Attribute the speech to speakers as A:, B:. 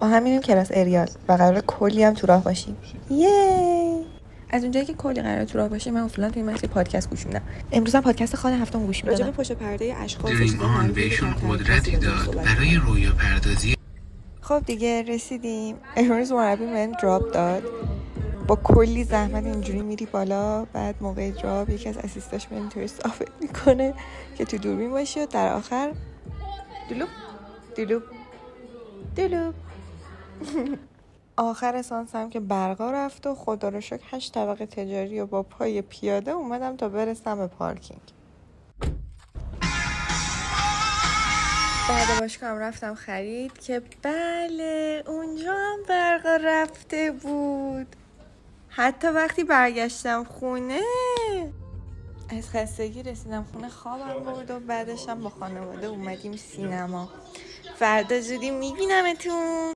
A: با هم میریم کلاس اریال و قراره کلی هم تو راه باشیم. از اونجایی که کلی قراره تو راه باشیم، من اصولا توی مسیر پادکست گوش میدم. امروز هم پادکست خانه هفتم گوش میدم.
B: راجع به پشت پرده اشخاص
C: دریم آن بهشون قدرتی داد برای رویا پردازی.
A: خب دیگه رسیدیم. امروز مربی من دراپ داد. با کلی زحمت اینجوری میری بالا، بعد موقع دراپ یکی از اسیستاش میاد اینطوری ثابت میکنه که تو دوربین باشی و در آخر دلوب دلوب دلوب آخر اسانس هم که برقا رفت و خدا رو شکر 8 طبقه تجاری و با پای پیاده اومدم تا برسم به پارکینگ. بعد باشگاه هم رفتم خرید که بله اونجا هم برقا رفته بود. حتی وقتی برگشتم خونه از خستگی رسیدم خونه خوابم برد و بعدش هم با خانواده اومدیم سینما. فردا زودی میبینمتون.